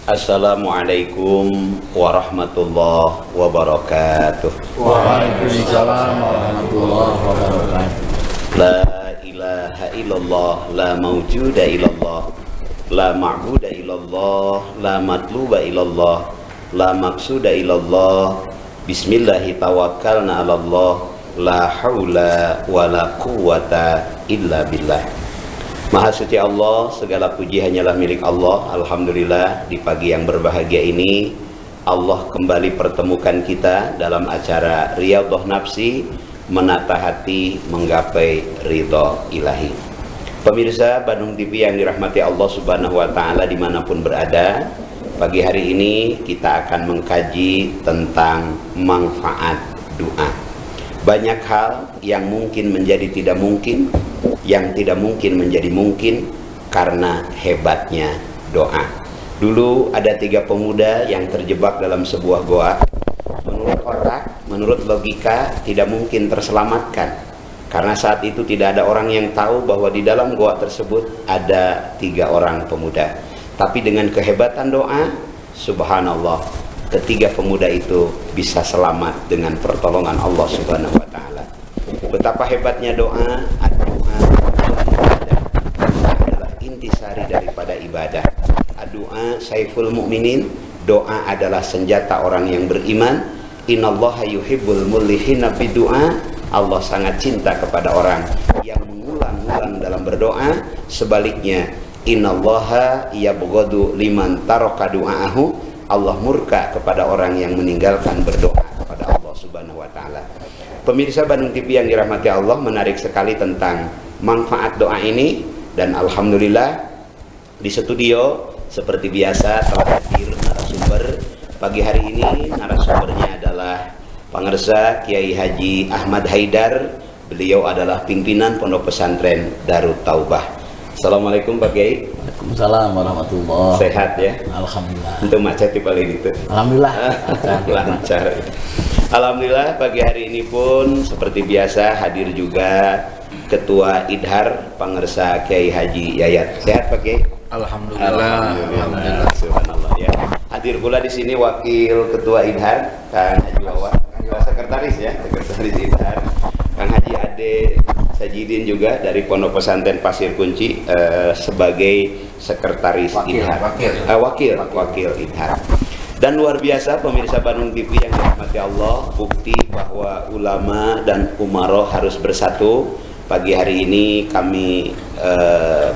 Assalamualaikum warahmatullahi wabarakatuh. Waalaikumsalam warahmatullahi wabarakatuh. La ilaha illallah, la mawjuda illallah, la ma'buda illallah, la matluba illallah, la maqsuda illallah. Bismillahi tawakkalna 'alallah, la haula wala quwwata illa billah. Maha suci Allah, segala puji hanyalah milik Allah. Alhamdulillah, di pagi yang berbahagia ini Allah kembali pertemukan kita dalam acara Riyadhah Nafsi, menata hati menggapai ridho ilahi. Pemirsa Bandung TV yang dirahmati Allah Subhanahu wa Ta'ala dimanapun berada, pagi hari ini kita akan mengkaji tentang manfaat doa. Banyak hal yang mungkin menjadi tidak mungkin, yang tidak mungkin menjadi mungkin karena hebatnya doa. Dulu ada 3 pemuda yang terjebak dalam sebuah goa. Menurut otak, menurut logika, tidak mungkin terselamatkan, karena saat itu tidak ada orang yang tahu bahwa di dalam goa tersebut ada 3 orang pemuda. Tapi dengan kehebatan doa, subhanallah, ketiga pemuda itu bisa selamat dengan pertolongan Allah Subhanahu wa Ta'ala. Betapa hebatnya doa. Doa adalah intisari daripada ibadah. Doa saiful mukminin, doa adalah senjata orang yang beriman. Innallaha yuhibbul mulihina bidu'a. Allah sangat cinta kepada orang yang mengulang-ulang dalam berdoa. Sebaliknya, innallaha yabghadu liman taraka du'aahu. Allah murka kepada orang yang meninggalkan berdoa kepada Allah Subhanahu wa Ta'ala. Pemirsa Bandung TV yang dirahmati Allah, menarik sekali tentang manfaat doa ini. Dan alhamdulillah di studio seperti biasa telah hadir narasumber pagi hari ini. Narasumbernya adalah Pangersa Kiai Haji Ahmad Haidar. Beliau adalah pimpinan Pondok Pesantren Darut Taubah. Assalamualaikum Pak Kiai. Waalaikumsalam warahmatullahi. Sehat ya? Alhamdulillah. Untuk macet di paling itu. Alhamdulillah. Lancar. Alhamdulillah, pagi hari ini pun seperti biasa hadir juga Ketua Idhar Pangersa Kiai Haji Yayat. Sehat Pak Kiai? Alhamdulillah. Alhamdulillah. Subhanallah ya. Hadir pula di sini Wakil Ketua Idhar Kang Haji Wawa, Sekretaris ya, Sekretaris Idhar Kang Haji Ade Sajidin juga dari Pondok Pesantren Pasir Kunci sebagai Sekretaris Idhar. Wakil Idhar. Dan luar biasa pemirsa Bandung TV yang dirahmati Allah, bukti bahwa ulama dan umaroh harus bersatu. Pagi hari ini kami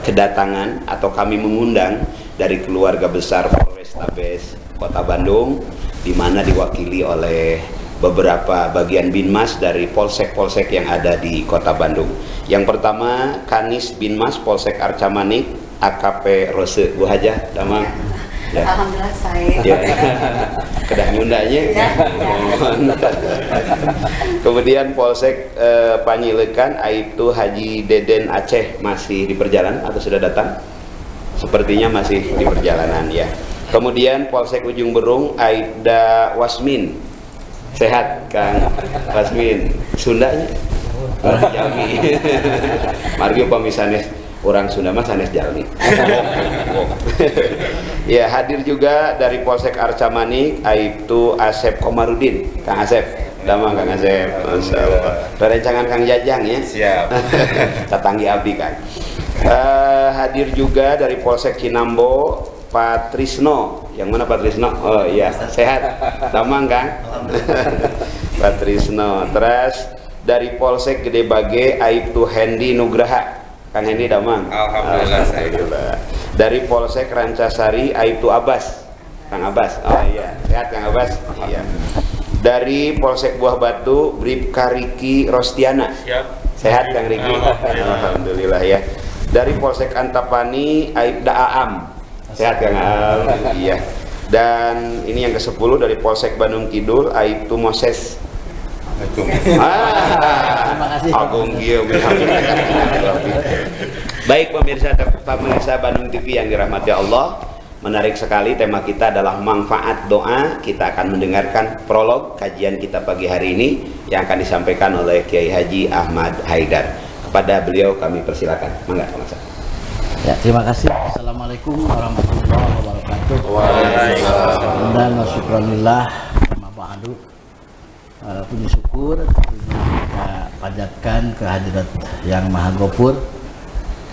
kedatangan atau kami mengundang dari keluarga besar Polrestabes Kota Bandung, di mana diwakili oleh beberapa bagian Binmas dari polsek-polsek yang ada di Kota Bandung. Yang pertama Kanis Binmas Polsek Arca Manik, AKP Rose Bu Hajah Damang. Ya. Alhamdulillah saya. Ya. Kedah nyundanya. Ya. Kemudian Polsek Panyilekan Aibtu Haji Deden Aceh masih di perjalanan atau sudah datang? Sepertinya masih di perjalanan ya. Kemudian Polsek Ujung Berung Aibda Wasmin. Sehat Kang Wasmin. Sundanya? Jami. Margi pamisanes orang Sunda mah sanes jalmi. Ya, hadir juga dari Polsek Arca Manik Aibtu Asep Komarudin. Kang Asep, damang Kang Asep. Masyaallah. Rerencangan Kang Jajang ya. Siap. Tatanggi abdi Kang. Hadir juga dari Polsek Cinambo Pak Trisno. Yang mana Pak Trisno? Oh iya, sehat. Damang Kang. Pak Trisno. Terus dari Polsek Gede Bage Aibtu Hendi Nugraha. Kang Hendi damang. Alhamdulillah. Dari Polsek Rancasari Aibtu Abbas. Kang Abbas. Oh iya, sehat Kang Abbas. Iya. Dari Polsek Buah Batu Bribka Riki Rostiana. Siap. Sehat Kang Riki. Alhamdulillah ya. Dari Polsek Antapani Aibda Aam. Sehat Kang Aam. Iya. Dan ini yang ke-10 dari Polsek Bandung Kidul Aibtu Moses. Terima kasih. Agung Baik pemirsa Bandung TV yang dirahmati Allah, menarik sekali tema kita adalah manfaat doa. Kita akan mendengarkan prolog kajian kita pagi hari ini yang akan disampaikan oleh Kiai Haji Ahmad Haidar. Kepada beliau kami persilakan. Mangga, Mas. Ya, terima kasih. Assalamualaikum warahmatullahi wabarakatuh. wabarakatuh. Waalaikumsalam. Dan syukurillah sama ba'du. Puji syukur tentunya kita panjatkan kehadirat yang Maha Ghafur.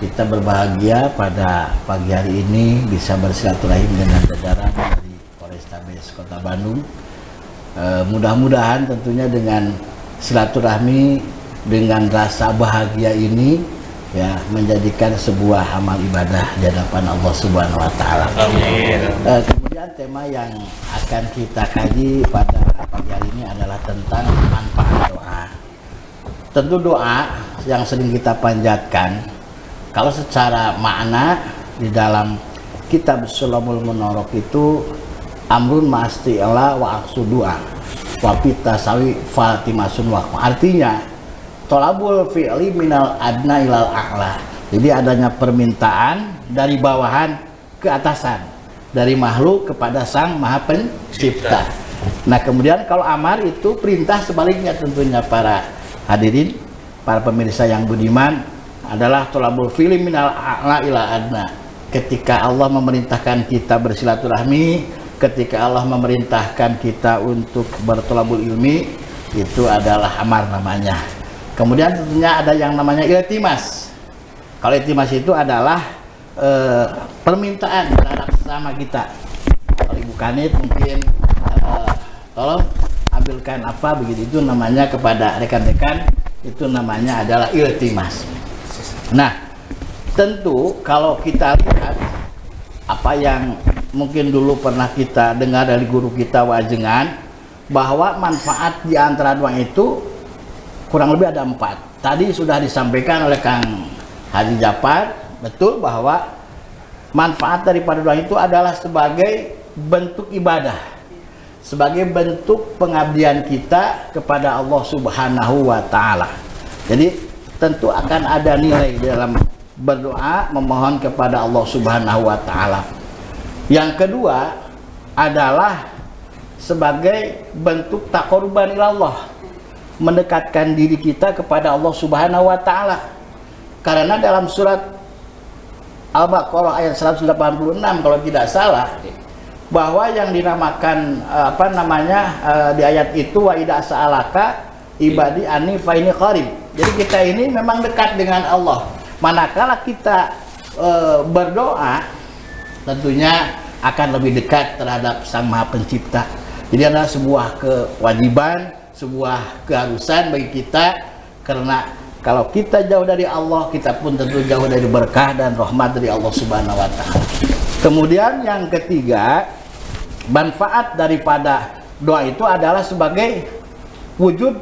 Kita berbahagia pada pagi hari ini bisa bersilaturahim dengan jajaran dari Polrestabes Kota Bandung. Mudah-mudahan tentunya dengan silaturahmi dengan rasa bahagia ini ya menjadikan sebuah amal ibadah di hadapan Allah Subhanahu wa taala. Amin. Kemudian tema yang akan kita kaji pada pagi hari ini adalah tentang manfaat doa. Tentu doa yang sering kita panjatkan kalau secara makna di dalam kitab Sulamul Munarok itu amrun masti'ala wa aqsu doa wa pitasawi fatimasun wa, artinya tolabul fi'li minal adna ilal a'la. Jadi adanya permintaan dari bawahan ke atasan, dari makhluk kepada sang maha pencipta. Nah kemudian kalau amar itu perintah sebaliknya tentunya para hadirin, para pemirsa yang budiman, adalah tolabul fi'li minal a'la ilal adna. Ketika Allah memerintahkan kita bersilaturahmi, ketika Allah memerintahkan kita untuk bertolabul ilmi, itu adalah amar namanya. Kemudian tentunya ada yang namanya iltimas. Kalau iltimas itu adalah permintaan terhadap sesama kita. Kalau ibu kanit mungkin tolong ambilkan apa begitu, itu namanya kepada rekan-rekan, itu namanya adalah iltimas. Nah tentu kalau kita lihat apa yang mungkin dulu pernah kita dengar dari guru kita Wajengan, bahwa manfaat di antara doa itu kurang lebih ada 4. Tadi sudah disampaikan oleh Kang Haji Japar, betul bahwa manfaat daripada doa itu adalah sebagai bentuk ibadah, sebagai bentuk pengabdian kita kepada Allah Subhanahu wa taala. Jadi tentu akan ada nilai dalam berdoa memohon kepada Allah Subhanahu wa taala. Yang kedua adalah sebagai bentuk taqarruban ilallah, mendekatkan diri kita kepada Allah Subhanahu wa taala. Karena dalam surat Al-Baqarah ayat 186 kalau tidak salah, bahwa yang dinamakan di ayat itu wa idza sa'alaka ibadi anni fa inni qarib. Jadi kita ini memang dekat dengan Allah. Manakala kita berdoa tentunya akan lebih dekat terhadap Sang Maha Pencipta. Jadi adalah sebuah kewajiban, sebuah keharusan bagi kita, karena kalau kita jauh dari Allah, kita pun tentu jauh dari berkah dan rahmat dari Allah Subhanahu wa taala. Kemudian yang ketiga, manfaat daripada doa itu adalah sebagai wujud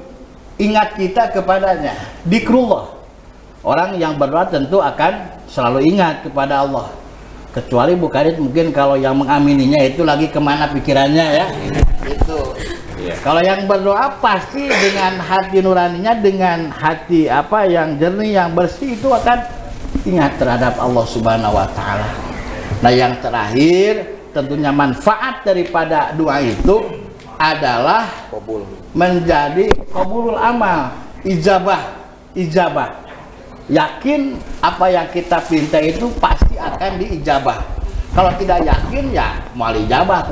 ingat kita kepadanya, dzikrullah. Orang yang berdoa tentu akan selalu ingat kepada Allah, kecuali bukan mungkin kalau yang mengamininya itu lagi kemana pikirannya ya. Itu kalau yang berdoa pasti dengan hati nuraninya, dengan hati yang jernih, yang bersih, itu akan ingat terhadap Allah Subhanahu wa taala. Nah yang terakhir tentunya manfaat daripada doa itu adalah menjadi qabulul amal, ijabah. Yakin apa yang kita pinta itu pasti akan diijabah. Kalau tidak yakin ya mau ijabah.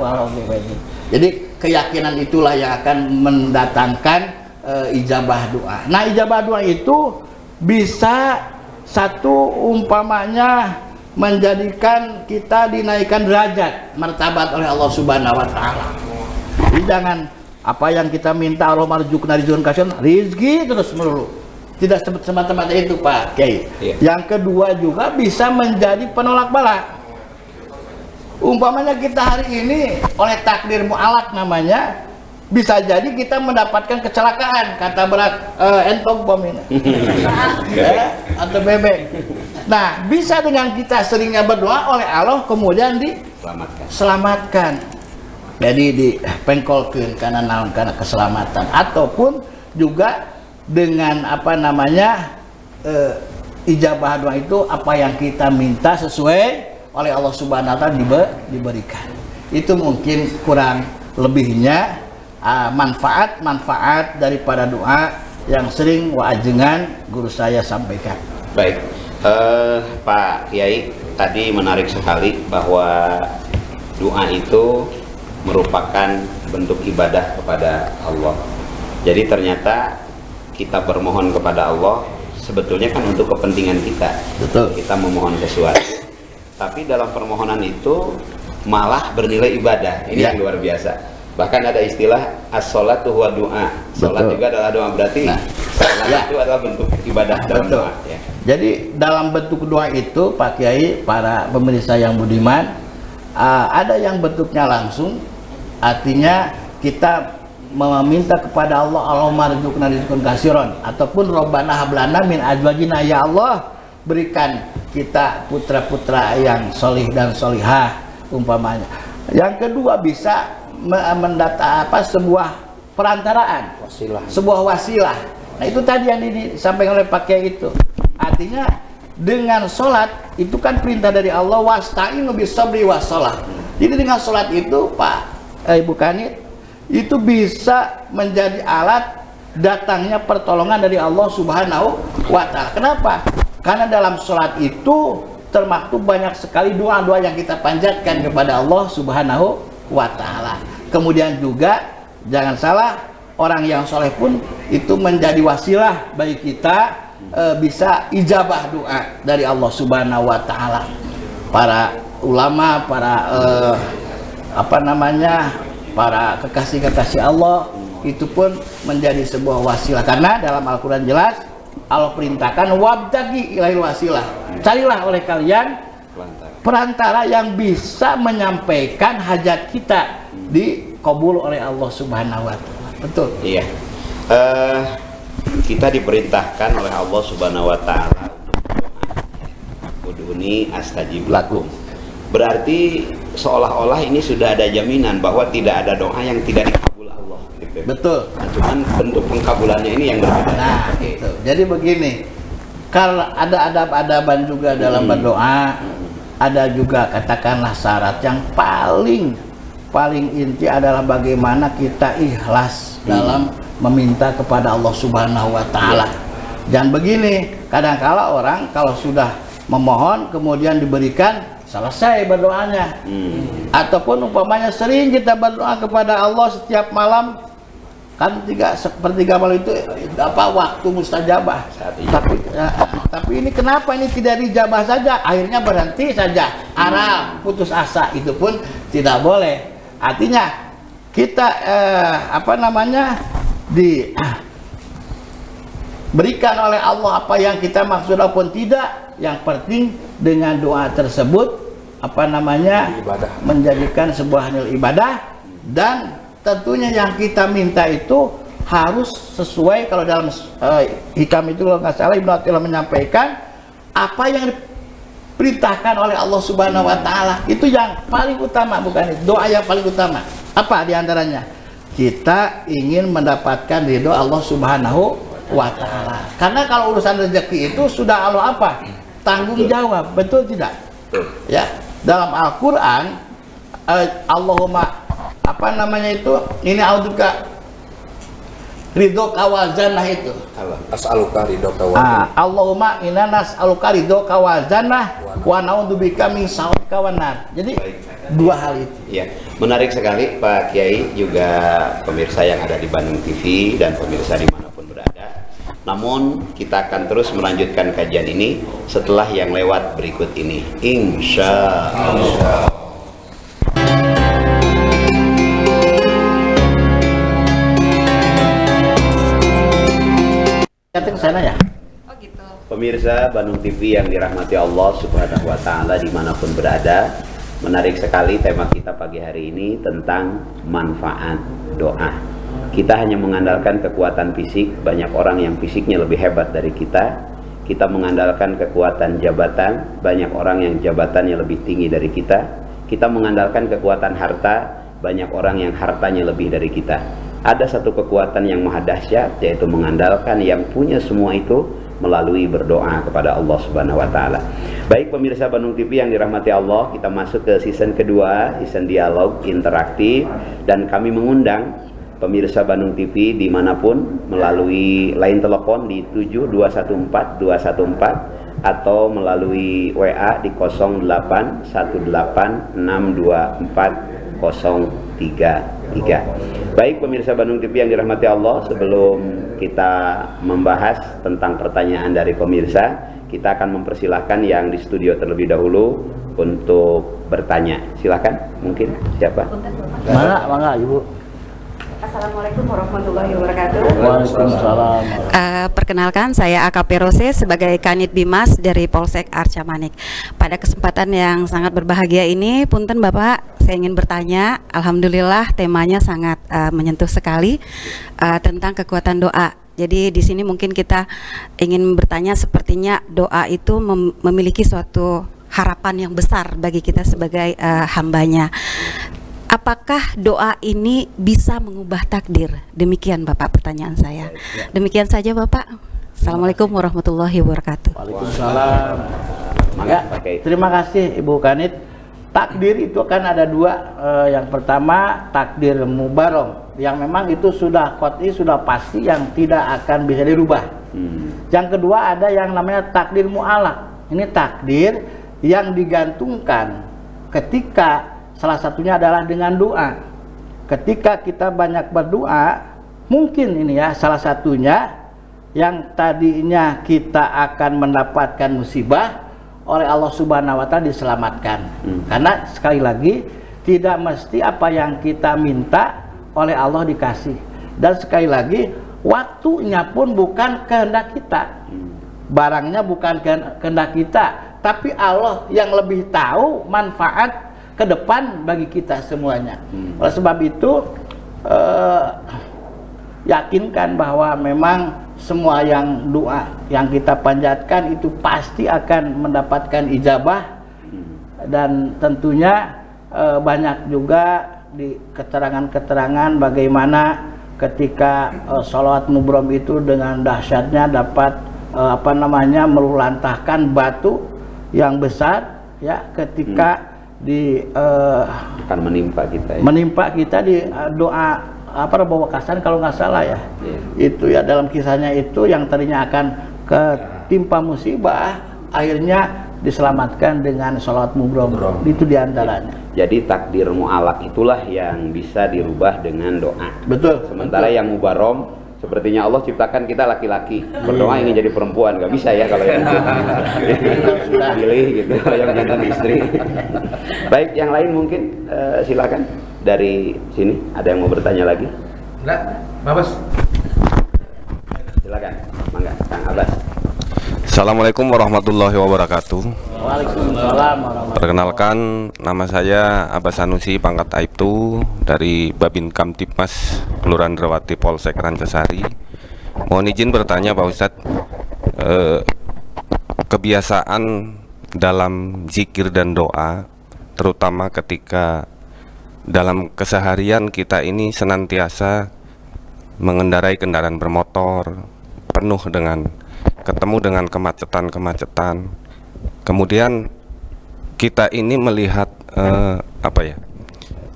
Jadi keyakinan itulah yang akan mendatangkan ijabah doa. Nah ijabah doa itu bisa satu umpamanya menjadikan kita dinaikkan derajat martabat oleh Allah Subhanahu wa taala. Jadi jangan apa yang kita minta Allah marzuqna rizqan kasihan, rizki terus melulu. Tidak semata-mata itu Pak Kiai. Yang kedua juga bisa menjadi penolak bala. Umpamanya kita hari ini oleh takdir mu'alak namanya, bisa jadi kita mendapatkan kecelakaan, kata berat entong bom ini atau bebek. Nah bisa dengan kita seringnya berdoa oleh Allah kemudian diselamatkan. Jadi dipengkolkan karena naon, karena keselamatan, ataupun juga dengan ijabah doa itu apa yang kita minta sesuai oleh Allah Subhanahu wa taala diberikan. Itu mungkin kurang lebihnya manfaat daripada doa yang sering Wajengan guru saya sampaikan. Baik, Pak Kiai, tadi menarik sekali bahwa doa itu merupakan bentuk ibadah kepada Allah. Jadi ternyata kita bermohon kepada Allah sebetulnya kan untuk kepentingan kita. Betul. Kita memohon sesuatu, tapi dalam permohonan itu malah bernilai ibadah. Ini Ya. yang luar biasa. Bahkan ada istilah as-sholatu huwa doa. Sholat Betul. juga adalah doa, berarti Nah, salat ya. itu adalah bentuk ibadah dalam Betul. doa. Ya. Jadi dalam bentuk doa itu Pak Kiai, para pemirsa yang budiman, ada yang bentuknya langsung, artinya kita meminta kepada Allah, Allahumma rizqna rizqan katsiran, ataupun Rabbana hab lana min azwajina, ya Allah berikan kita putra-putra yang solih dan solihah umpamanya. Yang kedua bisa mendata sebuah perantaraan, sebuah wasilah. Nah itu tadi yang disampaikan oleh Pak Kiai itu. Artinya dengan sholat itu kan perintah dari Allah, wasta'inu bis-sabri was-shalah. Jadi dengan sholat itu Pak Ibu Kanit itu bisa menjadi alat datangnya pertolongan dari Allah Subhanahu wa Ta'ala. Kenapa? Karena dalam sholat itu termaktub banyak sekali doa-doa yang kita panjatkan kepada Allah Subhanahu wa Ta'ala. Kemudian juga jangan salah, orang yang soleh pun itu menjadi wasilah bagi kita bisa ijabah doa dari Allah Subhanahu wa Ta'ala. Para ulama, para para kekasih-kekasih Allah itu pun menjadi sebuah wasilah, karena dalam Al-Quran jelas Allah perintahkan wabtagi ilail wasilah, carilah oleh kalian perantara yang bisa menyampaikan hajat kita dikabul oleh Allah Subhanahu wa Ta'ala. Betul. Iya. Kita diperintahkan oleh Allah Subhanahu wa Ta'ala untuk berdoa. Udhuni astajib lakum. Berarti seolah-olah ini sudah ada jaminan bahwa tidak ada doa yang tidak dikabul Allah. Gitu. Betul. Nah, cuman bentuk pengkabulannya ini yang berbeda. Nah, itu. Jadi begini, kalau ada adab-adaban juga dalam berdoa, ada juga katakanlah syarat yang paling inti adalah bagaimana kita ikhlas dalam meminta kepada Allah Subhanahu wa Ta'ala. Dan begini, kadang-kala orang kalau sudah memohon kemudian diberikan, selesai berdoanya. Ataupun umpamanya sering kita berdoa kepada Allah setiap malam, kan sepertiga malam itu waktu mustajabah. Tapi ini kenapa ini tidak dijabah saja, akhirnya berhenti saja, aral, putus asa, itu pun tidak boleh. Artinya kita diberikan oleh Allah apa yang kita maksud ataupun tidak, yang penting dengan doa tersebut menjadikan sebuah nilai ibadah, dan tentunya yang kita minta itu harus sesuai. Kalau dalam hikam itu kalau nggak salah Ibnu Athaillah menyampaikan apa yang diperintahkan oleh Allah Subhanahu wa Ta'ala, itu yang paling utama, bukan doa yang paling utama. Apa diantaranya? Kita ingin mendapatkan ridho Allah Subhanahu wa Ta'ala. Karena kalau urusan rezeki itu sudah Allah tanggung jawab, betul tidak? Ya, dalam Al-Quran Allahumma ini audzuka ridho kawazanah itu. As'aluka ridho kawazanah. Allahumma inna nas'aluka ridho kawazanah wa na'udzubika min sakhatika wan nar. Jadi dua hal itu. Ya, menarik sekali Pak Kiai, juga pemirsa yang ada di Bandung TV dan pemirsa dimanapun berada. Namun kita akan terus melanjutkan kajian ini setelah yang lewat berikut ini, insya Allah. Ke sana ya. Oh gitu. Pemirsa Bandung TV yang dirahmati Allah Subhanahu wa Ta'ala dimanapun berada, menarik sekali tema kita pagi hari ini tentang manfaat doa. Kita hanya mengandalkan kekuatan fisik, banyak orang yang fisiknya lebih hebat dari kita. Kita mengandalkan kekuatan jabatan, banyak orang yang jabatannya lebih tinggi dari kita. Kita mengandalkan kekuatan harta, banyak orang yang hartanya lebih dari kita. Ada satu kekuatan yang maha dahsyat, yaitu mengandalkan yang punya semua itu melalui berdoa kepada Allah Subhanahu wa Ta'ala. Baik pemirsa Bandung TV yang dirahmati Allah, kita masuk ke season kedua, season dialog interaktif, dan kami mengundang pemirsa Bandung TV dimanapun melalui line telepon di 7214214 atau melalui WA di 0818624033. Baik pemirsa Bandung TV yang dirahmati Allah, sebelum kita membahas tentang pertanyaan dari pemirsa, kita akan mempersilahkan yang di studio terlebih dahulu untuk bertanya. Silakan, mungkin siapa? Mangga Ibu. Assalamualaikum warahmatullahi wabarakatuh. Waalaikumsalam. Perkenalkan, saya AKP Rose sebagai Kanit Bimas dari Polsek Arca Manik. Pada kesempatan yang sangat berbahagia ini, punten Bapak, saya ingin bertanya. Alhamdulillah temanya sangat menyentuh sekali tentang kekuatan doa. Jadi di sini mungkin kita ingin bertanya, sepertinya doa itu memiliki suatu harapan yang besar bagi kita sebagai hambanya. Apakah doa ini bisa mengubah takdir? Demikian Bapak pertanyaan saya. Demikian saja Bapak. Assalamualaikum warahmatullahi wabarakatuh. Waalaikumsalam. Ya, terima kasih Ibu Kanit. Takdir itu kan ada dua. Yang pertama takdir mubarom, yang memang itu sudah qat'i, sudah pasti, yang tidak akan bisa dirubah. Yang kedua ada yang namanya takdir mu'alaq. Ini takdir yang digantungkan ketika salah satunya adalah dengan doa. Ketika kita banyak berdoa, mungkin ini ya salah satunya yang tadinya kita akan mendapatkan musibah, oleh Allah Subhanahu wa Ta'ala diselamatkan. Karena sekali lagi tidak mesti apa yang kita minta oleh Allah dikasih. Dan sekali lagi waktunya pun bukan kehendak kita, barangnya bukan kehendak kita, tapi Allah yang lebih tahu manfaat ke depan bagi kita semuanya. Oleh sebab itu yakinkan bahwa memang semua yang doa yang kita panjatkan itu pasti akan mendapatkan ijabah. Dan tentunya banyak juga di keterangan-keterangan bagaimana ketika sholawat mubrom itu dengan dahsyatnya dapat meluluhlantahkan batu yang besar ya, ketika akan menimpa kita ya. Menimpa kita di doa bawa kasan kalau nggak salah ya. Itu ya, dalam kisahnya itu yang tadinya akan ketimpa musibah akhirnya diselamatkan dengan sholawat mubrom. Itu diantaranya. Jadi takdir mu'alaq itulah yang bisa dirubah dengan doa. Betul. Sementara yang mubarom, sepertinya Allah ciptakan kita laki-laki, berdoa ingin jadi perempuan, nggak bisa ya kalau yang itu pilih gitu, yang jantan istri. Baik, yang lain mungkin silakan dari sini, ada yang mau bertanya lagi? Enggak, Babas. Silakan, mangga, Kang Abbas. Assalamualaikum warahmatullahi wabarakatuh. Waalaikumsalam warahmatullahi. Perkenalkan, nama saya Abbas Sanusi, pangkat Aibtu dari Babin Kamtipmas Kelurahan Drawati Polsek Rancasari. Mohon izin bertanya Pak Ustadz, kebiasaan dalam zikir dan doa, terutama ketika dalam keseharian kita ini senantiasa mengendarai kendaraan bermotor, penuh dengan ketemu dengan kemacetan-kemacetan. Kemudian kita ini melihat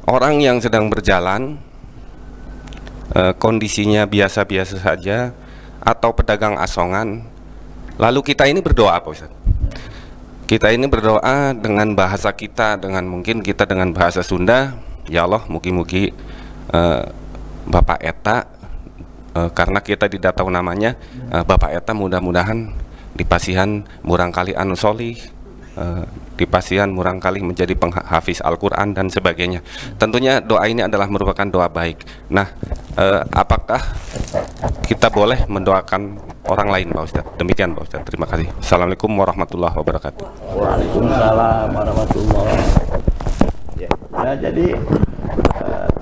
orang yang sedang berjalan, kondisinya biasa-biasa saja, atau pedagang asongan, lalu kita ini berdoa Pak Ustaz. Kita ini berdoa dengan bahasa kita, mungkin kita dengan bahasa Sunda, ya Allah mugi-mugi Bapak Eta, karena kita tidak tahu namanya, Bapak Eta mudah-mudahan dipasihan murang kali anu solih, dipasihan murang kali menjadi penghafiz Al-Quran dan sebagainya. Tentunya doa ini adalah merupakan doa baik. Nah, apakah kita boleh mendoakan orang lain Pak Ustadz? Demikian Pak Ustadz, terima kasih. Assalamualaikum warahmatullahi wabarakatuh. Waalaikumsalam warahmatullahi wabarakatuh. Ya, jadi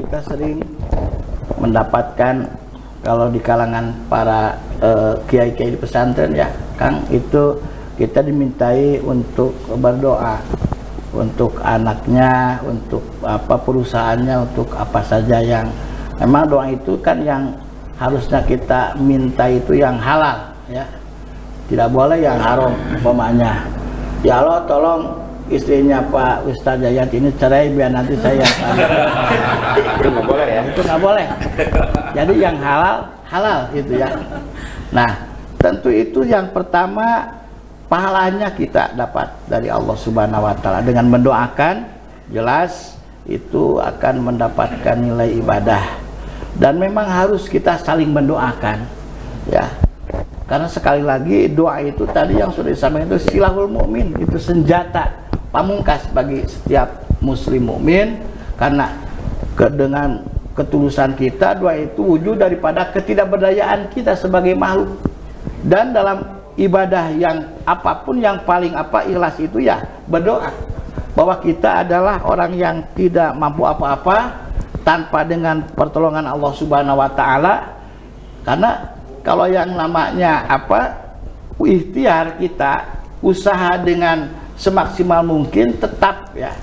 kita sering mendapatkan kalau di kalangan para kiai-kiai di pesantren ya Kang, itu kita dimintai untuk berdoa untuk anaknya, untuk perusahaannya, untuk apa saja yang memang doa itu kan yang harusnya kita minta itu yang halal ya, tidak boleh yang haram. Umpamanya, ya Allah tolong istrinya Pak Ustadz Jayat ini cerai biar nanti saya itu nggak boleh ya, itu nggak boleh. Jadi yang halal itu ya. Nah tentu itu yang pertama pahalanya kita dapat dari Allah Subhanahu wa taala. Dengan mendoakan jelas itu akan mendapatkan nilai ibadah. Dan memang harus kita saling mendoakan, ya. Karena sekali lagi doa itu tadi yang sudah disampaikan itu silahul mukmin, itu senjata pamungkas bagi setiap muslim mukmin, karena dengan ketulusan kita doa itu wujud daripada ketidakberdayaan kita sebagai makhluk. Dan dalam ibadah yang apapun yang paling ikhlas itu ya berdoa, bahwa kita adalah orang yang tidak mampu apa-apa tanpa dengan pertolongan Allah Subhanahu wa taala. Karena kalau yang namanya ikhtiar kita, usaha dengan semaksimal mungkin, tetap ya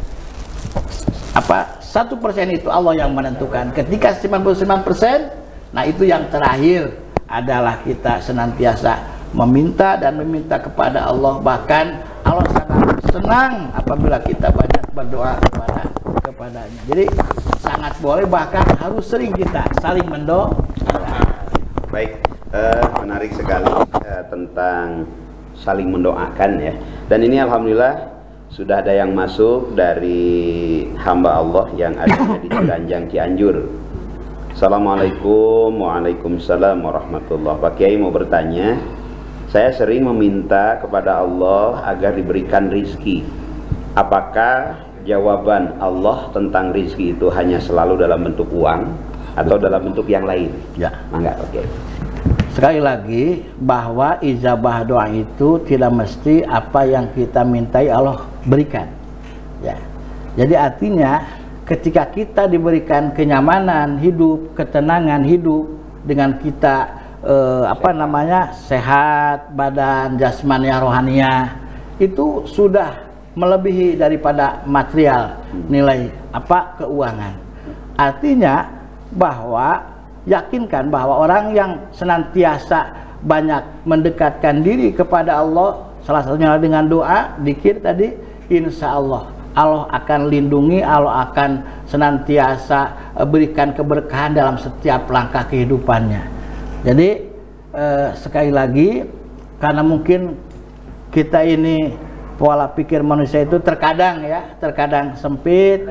1% itu Allah yang menentukan. Ketika 99%, nah itu yang terakhir adalah kita senantiasa meminta dan meminta kepada Allah. Bahkan Allah sangat senang apabila kita banyak berdoa kepadanya. Jadi sangat boleh, bahkan harus sering kita saling mendoakan. Baik, menarik sekali tentang saling mendoakan ya. Dan ini alhamdulillah sudah ada yang masuk dari hamba Allah yang ada di Ciranjang, Cianjur. Assalamualaikum. Waalaikumsalam warahmatullahi. Pak Kiai mau bertanya, saya sering meminta kepada Allah agar diberikan rizki. Apakah jawaban Allah tentang rizki itu hanya selalu dalam bentuk uang atau dalam bentuk yang lain? Ya, mangga Pak Kiai. Sekali lagi, bahwa ijabah doa itu tidak mesti apa yang kita mintai Allah berikan. Ya. Jadi artinya ketika kita diberikan kenyamanan hidup, ketenangan hidup, dengan kita sehat badan, jasmani, rohaniah, itu sudah melebihi daripada material nilai keuangan. Artinya bahwa yakinkan bahwa orang yang senantiasa banyak mendekatkan diri kepada Allah, salah satunya dengan doa, zikir tadi, insya Allah Allah akan lindungi, Allah akan senantiasa berikan keberkahan dalam setiap langkah kehidupannya. Jadi sekali lagi, karena mungkin kita ini pola pikir manusia itu terkadang sempit,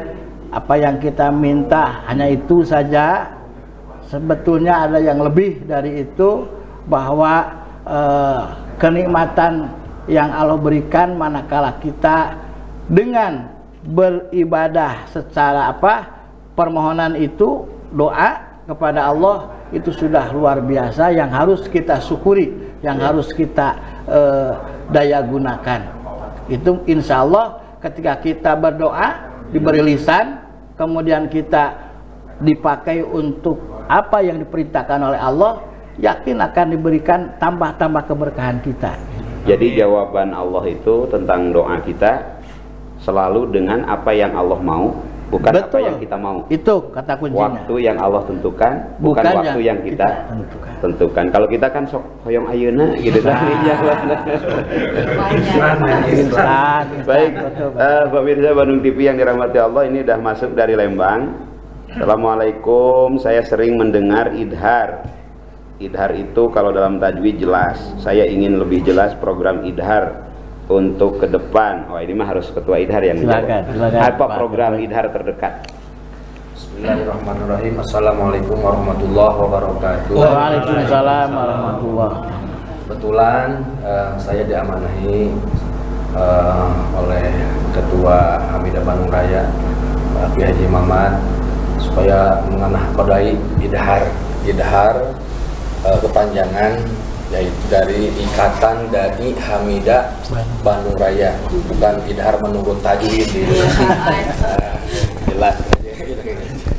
apa yang kita minta hanya itu saja. Sebetulnya ada yang lebih dari itu, bahwa kenikmatan yang Allah berikan manakala kita dengan beribadah secara permohonan itu, doa kepada Allah, itu sudah luar biasa, yang harus kita syukuri, yang harus kita daya gunakan. Itu insya Allah ketika kita berdoa diberi lisan, kemudian kita dipakai untuk apa yang diperintahkan oleh Allah, yakin akan diberikan tambah-tambah keberkahan kita. Jadi jawaban Allah itu tentang doa kita selalu dengan apa yang Allah mau, bukan Betul. Apa yang kita mau. Itu kata kuncinya. Waktu yang Allah tentukan, bukan waktu yang kita tentukan. Kalau kita kan sok hoyong ayeuna gitu kan. Baik, Pak Mirza Bandung TV yang dirahmati Allah, ini udah masuk dari Lembang. Assalamualaikum, saya sering mendengar idhar. Idhar itu kalau dalam tajwid jelas. Saya ingin lebih jelas program idhar untuk ke depan. Oh, ini mah harus ketua idhar yang menjawab. Silakan. Apa program idhar terdekat? Bismillahirrahmanirrahim. Assalamualaikum warahmatullahi wabarakatuh. Waalaikumsalam warahmatullahi. Kebetulan saya diamanahi oleh Ketua Hamidah Bandung Raya, Pak Haji Mamat, supaya mengenah kodai idhar kepanjangan, yaitu dari Ikatan Dai Hamidah Bandung Raya, bukan idhar menurut tajwid jelas.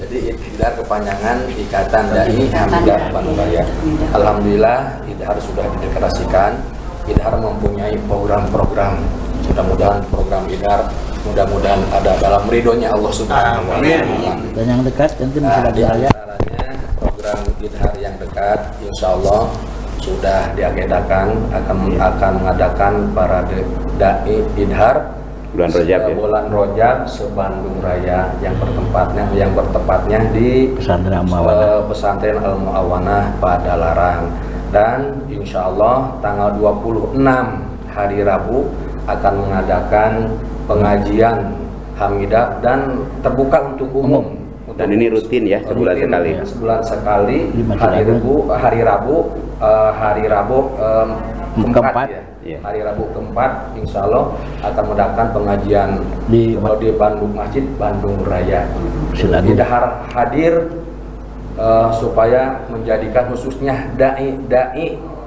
Jadi idhar kepanjangan Ikatan Dai Hamidah Bandung Raya. Alhamdulillah idhar sudah dideklarasikan. Idhar mempunyai program-program. Mudah-mudahan program idhar mudah-mudahan ada dalam ridhonya Allah Subhanahu wa Ta'ala. Dan yang dekat nanti bisa diantaranya program idhar yang dekat, insya Allah sudah diagendakan akan mengadakan para dai idhar bulan Rajab ya. Bulan Rajab se-Bandung Raya yang bertempatnya di Pesantren Al-Mu'awanah Padalarang, dan insya Allah tanggal 26 hari Rabu akan mengadakan pengajian hamidah dan terbuka untuk umum. Dan ini rutin ya, sebulan sekali. Sebulan sekali, hari Rabu keempat ya. Iya. Hari Rabu keempat, insya Allah akan mengadakan pengajian di Bandung, Masjid Bandung Raya. Idhar hadir supaya menjadikan khususnya dai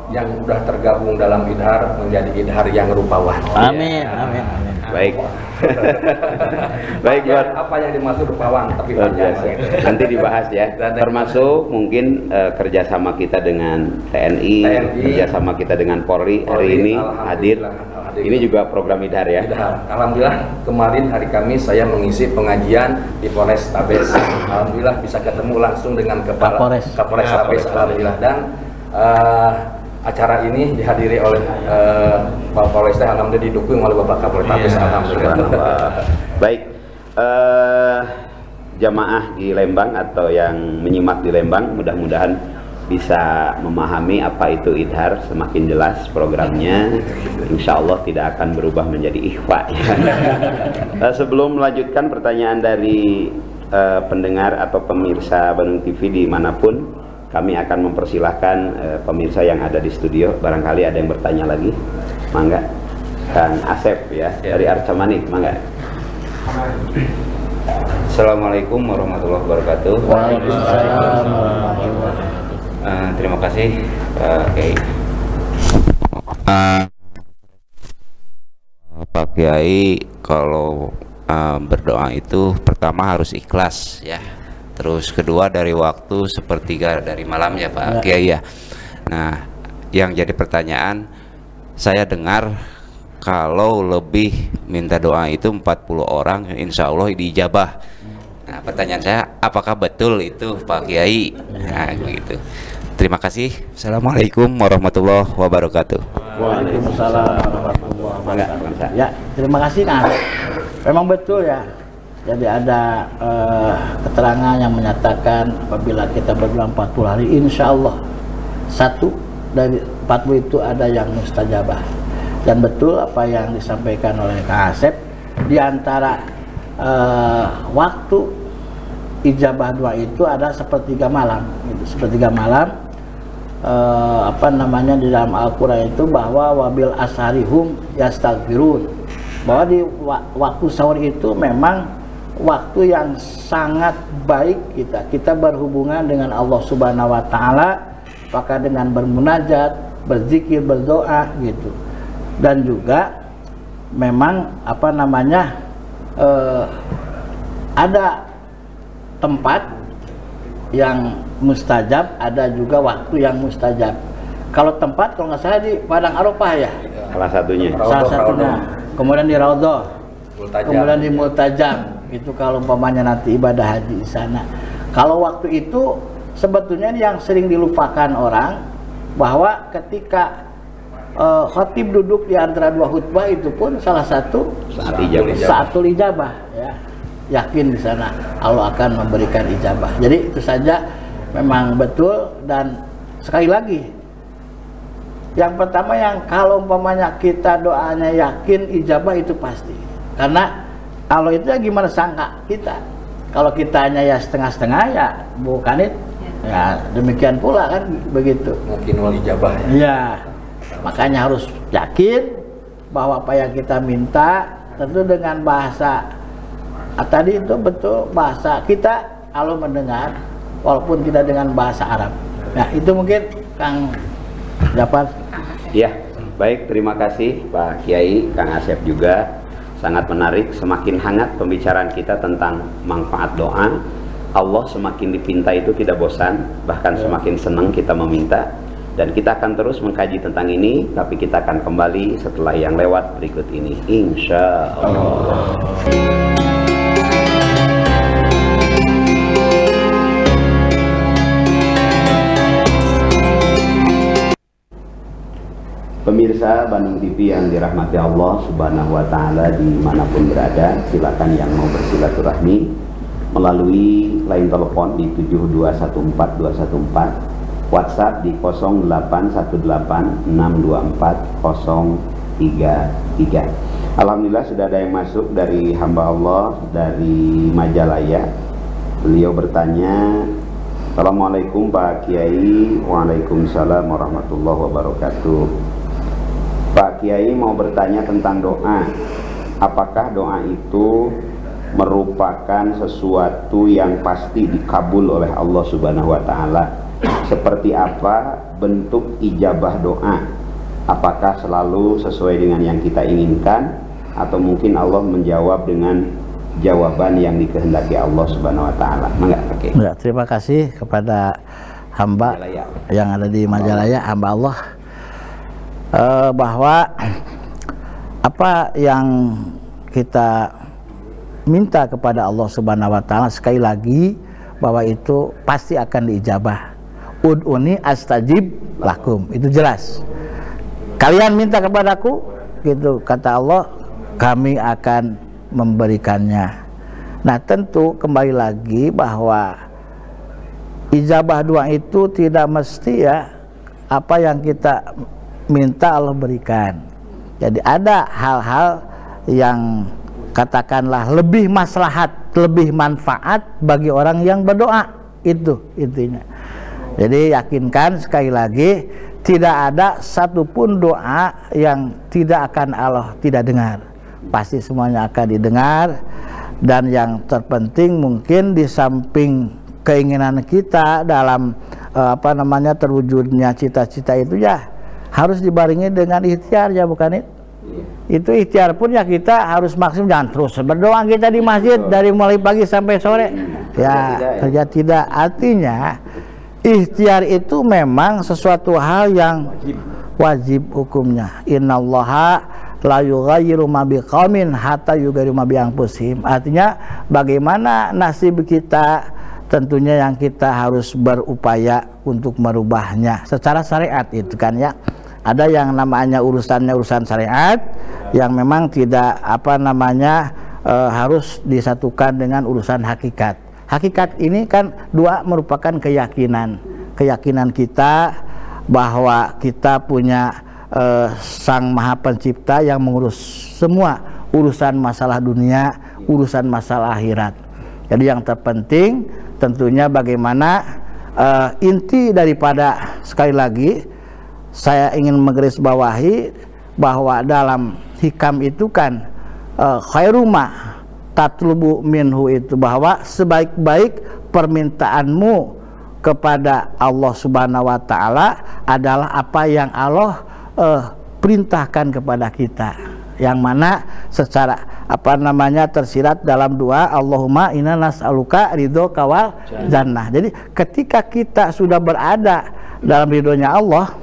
yang sudah tergabung dalam idhar menjadi idhar yang rupawan. Amin, amin, amin. Baik. Baik, buat apa yang dimaksud rupawan, tapi panjang nanti dibahas ya. Termasuk mungkin kerjasama kita dengan TNI, kerjasama kita dengan Polri hari ini hadir. Ini juga program idhar ya. Alhamdulillah kemarin hari Kamis saya mengisi pengajian di Polres Tabes. Alhamdulillah bisa ketemu langsung dengan Kapolres Tabes. Alhamdulillah, dan acara ini dihadiri oleh Pak Polres, alhamdulillah didukung oleh Bapak Kapolres Tabes. Alhamdulillah. Baik, jamaah di Lembang atau yang menyimak di Lembang mudah-mudahan bisa memahami apa itu idhar, semakin jelas programnya. Insya Allah tidak akan berubah menjadi ikhfa ya. Sebelum melanjutkan pertanyaan dari pendengar atau pemirsa Bandung TV dimanapun, kami akan mempersilahkan pemirsa yang ada di studio, barangkali ada yang bertanya lagi. Mangga, Kang Asep ya, dari Arca Manik, mangga. Assalamualaikum warahmatullahi wabarakatuh. Waalaikumsalam warahmatullahi wabarakatuh. Terima kasih Pak Kiai. Kalau berdoa itu pertama harus ikhlas ya. Terus kedua dari waktu sepertiga dari malam ya Pak Kiai ya. Nah, yang jadi pertanyaan, saya dengar kalau lebih minta doa itu 40 orang insya Allah diijabah. Nah, pertanyaan saya, apakah betul itu Pak Kiai? Nah, gitu. Terima kasih. Assalamualaikum warahmatullahi wabarakatuh. Waalaikumsalam warahmatullahi wabarakatuh. Ya, terima kasih Kang. Memang betul ya. Jadi ada keterangan yang menyatakan apabila kita berdoa 40 hari, insya Allah satu dari 40 itu ada yang mustajabah. Dan betul apa yang disampaikan oleh Kang Asep, di antara waktu ijabah doa itu ada sepertiga malam. Sepertiga malam, apa namanya, di dalam Al-Quran itu bahwa wabil asharihum yastaghfirun, bahwa di waktu sahur itu memang waktu yang sangat baik kita berhubungan dengan Allah Subhanahu wa Ta'ala, maka dengan bermunajat, berzikir, berdoa gitu. Dan juga memang apa namanya, ada tempat yang mustajab, ada juga waktu yang mustajab. Kalau tempat, kalau nggak salah di Padang Arafah ya, salah satunya. Kemudian di Raudhah, kemudian di Multajam. Itu kalau umpamanya nanti ibadah haji di sana. Kalau waktu itu sebetulnya yang sering dilupakan orang, bahwa ketika khatib duduk di antara dua khutbah itu pun salah satu saatul ijabah ya. Yakin di sana Allah akan memberikan ijabah. Jadi itu saja memang betul. Dan sekali lagi, yang pertama, yang kalau umpamanya kita doanya yakin ijabah itu pasti. Karena Allah itu ya gimana sangka kita. Kalau kita hanya ya setengah-setengah ya bukan itu. Ya demikian pula kan begitu. Mungkin wal ijabah ya. Ya, makanya harus yakin bahwa apa yang kita minta tentu dengan bahasa tadi itu betul, bahasa kita Allah mendengar walaupun tidak dengan bahasa Arab. Nah, itu mungkin Kang dapat. Ya, baik, terima kasih Pak Kiai, Kang Asep juga. Sangat menarik, semakin hangat pembicaraan kita tentang manfaat doa. Allah semakin dipinta itu tidak bosan, bahkan semakin senang kita meminta. Dan kita akan terus mengkaji tentang ini, tapi kita akan kembali setelah yang lewat berikut ini, insya Allah. Pemirsa Bandung TV yang dirahmati Allah Subhanahu wa Ta'ala dimanapun berada, silakan yang mau bersilaturahmi melalui line telepon di 7214214, WhatsApp di 08186240 Alhamdulillah sudah ada yang masuk dari hamba Allah dari Majalaya. Beliau bertanya, Assalamualaikum Pak Kiai. Waalaikumsalam warahmatullahi wabarakatuh. Pak Kiai mau bertanya tentang doa. Apakah doa itu merupakan sesuatu yang pasti dikabul oleh Allah Subhanahu wa Ta'ala? Seperti apa bentuk ijabah doa? Apakah selalu sesuai dengan yang kita inginkan, atau mungkin Allah menjawab dengan jawaban yang dikehendaki Allah Subhanahu wa Ta'ala? Okay. Ya, terima kasih kepada hamba Majalaya yang ada di Majalaya, hamba Allah, bahwa apa yang kita minta kepada Allah Subhanahu wa Ta'ala, sekali lagi bahwa itu pasti akan diijabah. Ud'uni astajib lakum, itu jelas. Kalian minta kepadaku, gitu kata Allah, kami akan memberikannya. Nah, tentu kembali lagi bahwa ijabah doa itu tidak mesti ya apa yang kita minta Allah berikan. Jadi ada hal-hal yang katakanlah lebih maslahat, lebih manfaat bagi orang yang berdoa, itu intinya. Jadi yakinkan sekali lagi, tidak ada satupun doa yang tidak akan Allah tidak dengar. Pasti semuanya akan didengar. Dan yang terpenting mungkin di samping keinginan kita dalam terwujudnya cita-cita itu ya harus dibarengi dengan ikhtiar, ya bukan itu ikhtiar pun ya kita harus maksimum, jangan terus berdoa kita di masjid dari mulai pagi sampai sore ya kerja tidak. Artinya ikhtiar itu memang sesuatu hal yang wajib hukumnya. Innallaha la yughayyiru ma biqaumin hatta yughayyiru ma bi anfusihim. Artinya bagaimana nasib kita, tentunya yang kita harus berupaya untuk merubahnya secara syariat itu kan ya. Ada yang namanya urusan syariat yang memang tidak harus disatukan dengan urusan hakikat. Hakikat ini kan dua merupakan keyakinan kita bahwa kita punya Sang Maha Pencipta yang mengurus semua urusan masalah dunia, urusan masalah akhirat. Jadi yang terpenting tentunya bagaimana inti daripada, sekali lagi saya ingin menggarisbawahi bahwa dalam hikam itu kan khairuma tatlubu minhu, itu bahwa sebaik-baik permintaanmu kepada Allah Subhanahu wa Ta'ala adalah apa yang Allah perintahkan kepada kita, yang mana secara tersirat dalam doa Allahumma inna nas'aluka ridhoka wal jannah. Jadi ketika kita sudah berada dalam ridhonya Allah,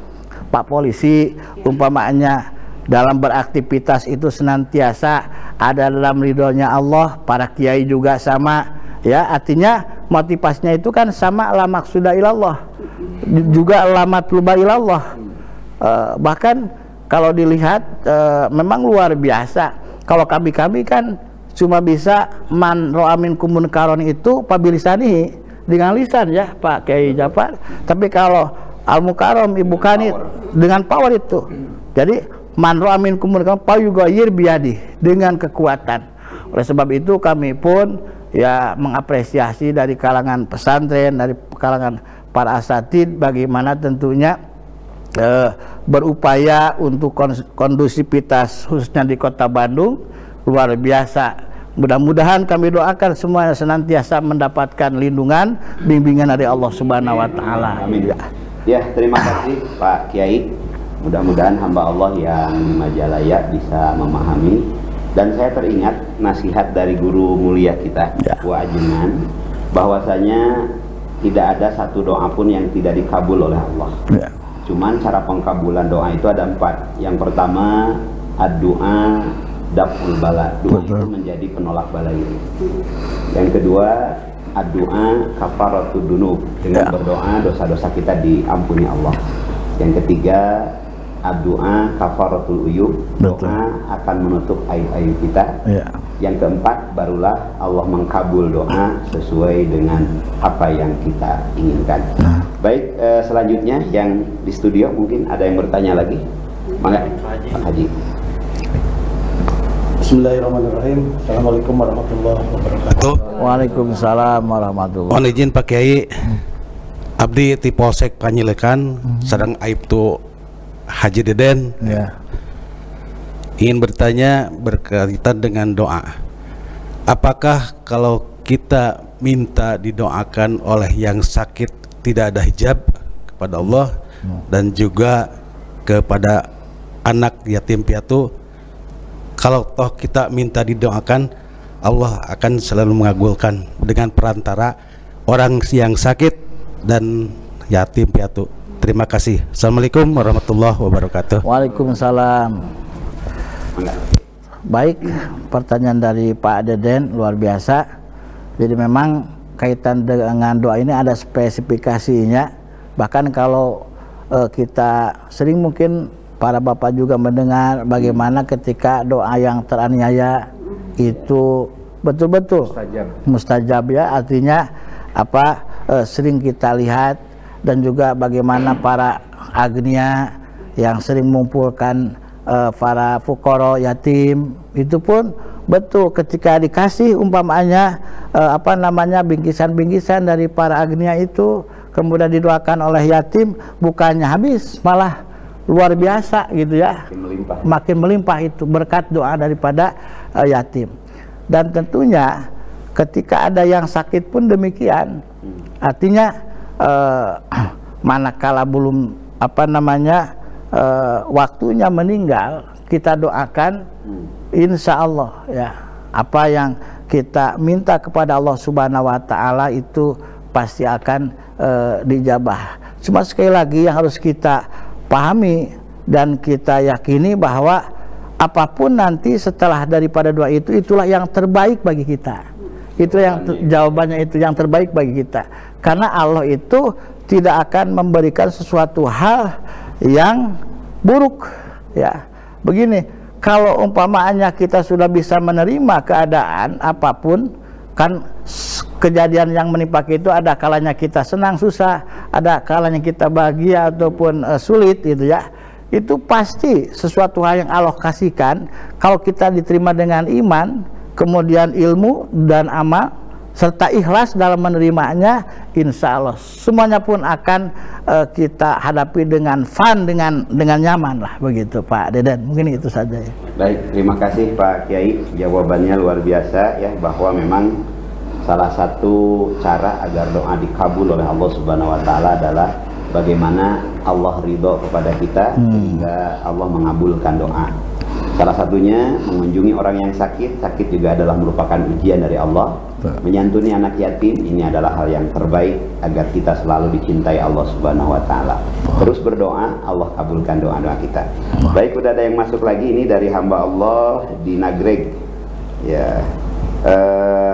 Pak Polisi umpamanya dalam beraktivitas itu senantiasa ada dalam ridhonya Allah, para kiai juga sama ya. Artinya motivasinya itu kan sama, la maqsuda ilallah, juga la matluba ilallah. Bahkan kalau dilihat memang luar biasa. Kalau kami kan cuma bisa man ro'a minkum munkaron itu pabilisani, dengan lisan ya Pak Kiai Jafar. Tapi kalau al-mukarram Ibu Kanit dengan power itu. Jadi man ro'a minkum munkaron fayughayyir biyadi, dengan kekuatan. Oleh sebab itu kami pun ya mengapresiasi dari kalangan pesantren, dari kalangan para asatid, bagaimana tentunya berupaya untuk kondusivitas khususnya di Kota Bandung luar biasa. Mudah-mudahan kami doakan semuanya senantiasa mendapatkan lindungan, bimbingan dari Allah Subhanahu wa Ta'ala. Amin. Ya, terima kasih Pak Kiai. Mudah-mudahan hamba Allah yang di Majalaya bisa memahami. Dan saya teringat nasihat dari guru mulia kita, Wa Ajunan, bahwasanya tidak ada satu doa pun yang tidak dikabul oleh Allah. Cuman cara pengkabulan doa itu ada 4. Yang pertama, ad-du'a daf'ul bala, doa itu menjadi penolak bala itu. Yang kedua, ad-du'a kafaratud dunub, dengan berdoa dosa-dosa kita diampuni Allah. Yang ketiga, ad-du'a kafaratul uyub, doa akan menutup aib-aib kita. Yang keempat, barulah Allah mengkabul doa sesuai dengan apa yang kita inginkan. Baik, selanjutnya yang di studio mungkin ada yang bertanya lagi. Mangga Pak Haji. Bismillahirrahmanirrahim. Assalamualaikum warahmatullahi wabarakatuh. Waalaikumsalam warahmatullahi Mohon izin Pak Kiai, abdi ti Polsek Panyilekan, sedang Aibtu Haji Deden. ya. Ingin bertanya berkaitan dengan doa. Apakah kalau kita minta didoakan oleh yang sakit tidak ada hijab kepada Allah dan juga kepada anak yatim piatu, kalau toh kita minta didoakan, Allah akan selalu mengabulkan dengan perantara orang yang sakit dan yatim piatu. Terima kasih. Assalamualaikum warahmatullahi wabarakatuh. Waalaikumsalam. Baik, pertanyaan dari Pak Deden luar biasa. Jadi memang kaitan dengan doa ini ada spesifikasinya. Bahkan kalau kita sering mungkin para bapak juga mendengar bagaimana ketika doa yang teraniaya itu betul-betul mustajab ya, artinya apa, sering kita lihat, dan juga bagaimana para agnia yang sering mengumpulkan para fukara yatim, itu pun betul ketika dikasih umpamanya bingkisan-bingkisan dari para agnia itu kemudian didoakan oleh yatim, bukannya habis, malah luar biasa gitu ya, makin melimpah itu berkat doa daripada yatim. Dan tentunya ketika ada yang sakit pun demikian, artinya manakala belum waktunya meninggal, kita doakan, insya Allah ya, apa yang kita minta kepada Allah Subhanahu wa Ta'ala itu pasti akan dijabah. Cuma sekali lagi yang harus kita pahami dan kita yakini bahwa apapun nanti setelah daripada doa itu, itulah yang terbaik bagi kita. Itu yang jawabannya, itu yang terbaik bagi kita. Karena Allah itu tidak akan memberikan sesuatu hal yang buruk ya. Begini, kalau umpamanya kita sudah bisa menerima keadaan apapun, kan kejadian yang menimpa itu ada kalanya kita senang susah, ada kalanya kita bahagia ataupun sulit gitu ya. Itu pasti sesuatu hal yang Allah kasihkan. Kalau kita diterima dengan iman, kemudian ilmu dan amal serta ikhlas dalam menerimanya, insya Allah semuanya pun akan kita hadapi dengan fun, dengan nyaman lah, begitu Pak Deden. Mungkin itu saja ya. Baik, terima kasih Pak Kiai, jawabannya luar biasa ya, bahwa memang salah satu cara agar doa dikabul oleh Allah Subhanahu wa Ta'ala adalah bagaimana Allah ridho kepada kita sehingga Allah mengabulkan doa. Salah satunya mengunjungi orang yang sakit. Sakit juga adalah merupakan ujian dari Allah. Menyantuni anak yatim, ini adalah hal yang terbaik agar kita selalu dicintai Allah Subhanahu wa Ta'ala. Terus berdoa, Allah kabulkan doa-doa kita. Baik, udah ada yang masuk lagi ini dari hamba Allah di Nagreg ya.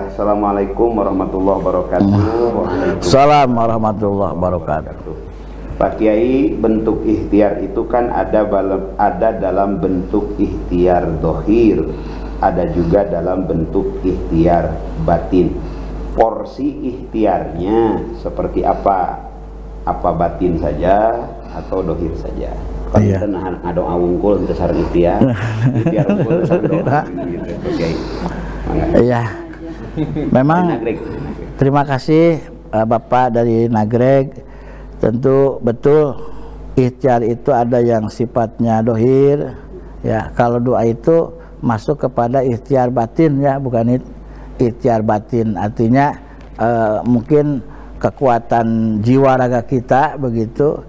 Assalamualaikum warahmatullahi wabarakatuh. Waalaikumsalam warahmatullahi wabarakatuh. Pak Kiai, bentuk ikhtiar itu kan ada dalam bentuk ikhtiar dohir, ada juga dalam bentuk ikhtiar batin. Porsi ikhtiarnya seperti apa? Apa batin saja atau dohir saja? Kan kita ngadoa wungkul untuk sareng ikhtiar, ikhtiar wungkul sareng doa gitu. Oke. Iya. Memang terima kasih Bapak dari Nagreg. Tentu betul ikhtiar itu ada yang sifatnya dohir ya. Kalau doa itu masuk kepada ikhtiar batin ya, bukan ikhtiar batin, artinya mungkin kekuatan jiwa raga kita, begitu